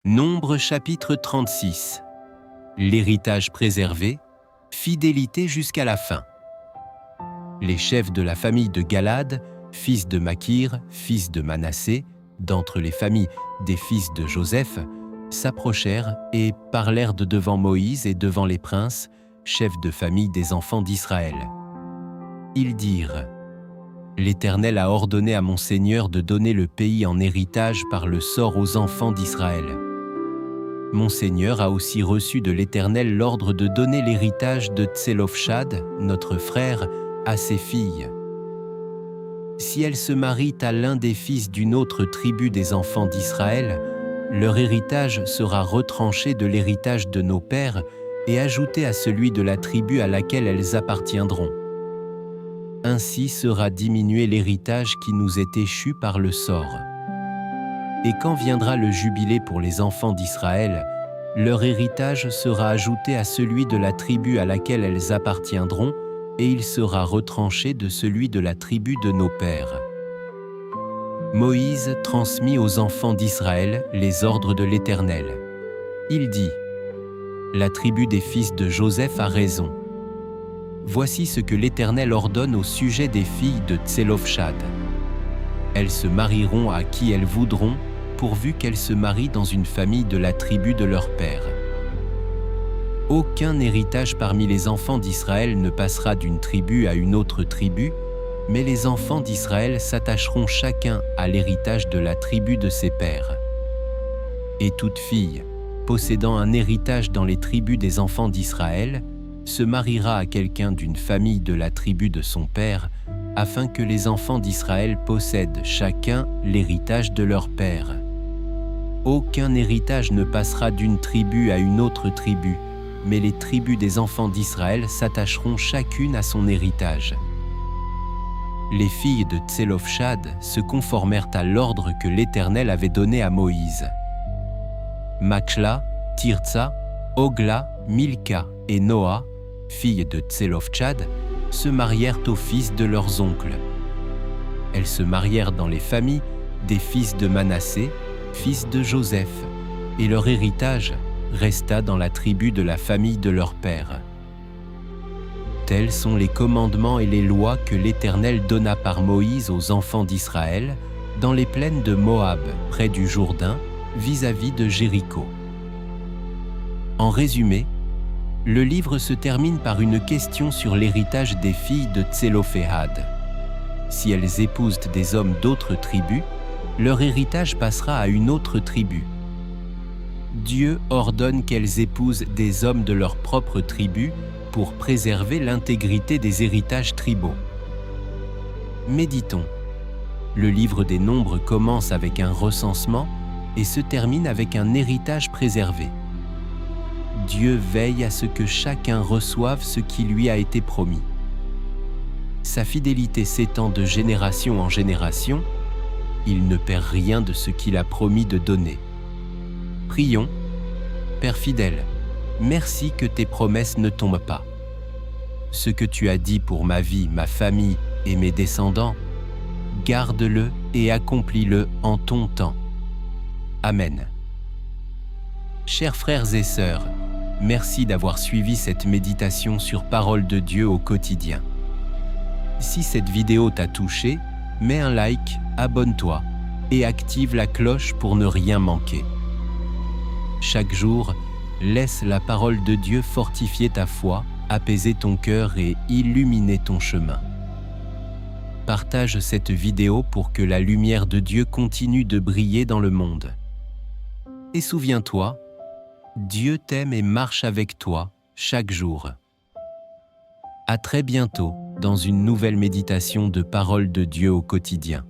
Nombre chapitre 36. L'héritage préservé, fidélité jusqu'à la fin. Les chefs de la famille de Galad, fils de Makir, fils de Manassé, d'entre les familles des fils de Joseph, s'approchèrent et parlèrent de devant Moïse et devant les princes, chefs de famille des enfants d'Israël. Ils dirent : L'Éternel a ordonné à mon Seigneur de donner le pays en héritage par le sort aux enfants d'Israël. Mon Seigneur a aussi reçu de l'Éternel l'ordre de donner l'héritage de Tselofshad, notre frère, à ses filles. Si elles se marient à l'un des fils d'une autre tribu des enfants d'Israël, leur héritage sera retranché de l'héritage de nos pères et ajouté à celui de la tribu à laquelle elles appartiendront. Ainsi sera diminué l'héritage qui nous est échu par le sort. Et quand viendra le jubilé pour les enfants d'Israël, leur héritage sera ajouté à celui de la tribu à laquelle elles appartiendront, et il sera retranché de celui de la tribu de nos pères. Moïse transmit aux enfants d'Israël les ordres de l'Éternel. Il dit : La tribu des fils de Joseph a raison. Voici ce que l'Éternel ordonne au sujet des filles de Tselofshad. Elles se marieront à qui elles voudront, pourvu qu'elles se marient dans une famille de la tribu de leur père. Aucun héritage parmi les enfants d'Israël ne passera d'une tribu à une autre tribu, mais les enfants d'Israël s'attacheront chacun à l'héritage de la tribu de ses pères. Et toute fille, possédant un héritage dans les tribus des enfants d'Israël, se mariera à quelqu'un d'une famille de la tribu de son père, afin que les enfants d'Israël possèdent chacun l'héritage de leur père. Aucun héritage ne passera d'une tribu à une autre tribu, mais les tribus des enfants d'Israël s'attacheront chacune à son héritage. Les filles de Tselofshad se conformèrent à l'ordre que l'Éternel avait donné à Moïse. Machla, Tirtsa, Ogla, Milka et Noa, filles de Tselofshad, se marièrent aux fils de leurs oncles. Elles se marièrent dans les familles des fils de Manassé, fils de Joseph, et leur héritage resta dans la tribu de la famille de leur père. Tels sont les commandements et les lois que l'Éternel donna par Moïse aux enfants d'Israël dans les plaines de Moab, près du Jourdain, vis-à-vis de Jéricho. En résumé, le livre se termine par une question sur l'héritage des filles de Tselofehad. Si elles épousent des hommes d'autres tribus, leur héritage passera à une autre tribu. Dieu ordonne qu'elles épousent des hommes de leur propre tribu pour préserver l'intégrité des héritages tribaux. Méditons. Le livre des Nombres commence avec un recensement et se termine avec un héritage préservé. Dieu veille à ce que chacun reçoive ce qui lui a été promis. Sa fidélité s'étend de génération en génération. Il ne perd rien de ce qu'il a promis de donner. Prions. Père fidèle, merci que tes promesses ne tombent pas. Ce que tu as dit pour ma vie, ma famille et mes descendants, garde-le et accomplis-le en ton temps. Amen. Chers frères et sœurs, merci d'avoir suivi cette méditation sur Parole de Dieu au quotidien. Si cette vidéo t'a touché, mets un like, abonne-toi et active la cloche pour ne rien manquer. Chaque jour, laisse la parole de Dieu fortifier ta foi, apaiser ton cœur et illuminer ton chemin. Partage cette vidéo pour que la lumière de Dieu continue de briller dans le monde. Et souviens-toi, Dieu t'aime et marche avec toi chaque jour. À très bientôt dans une nouvelle méditation de Parole de Dieu au quotidien.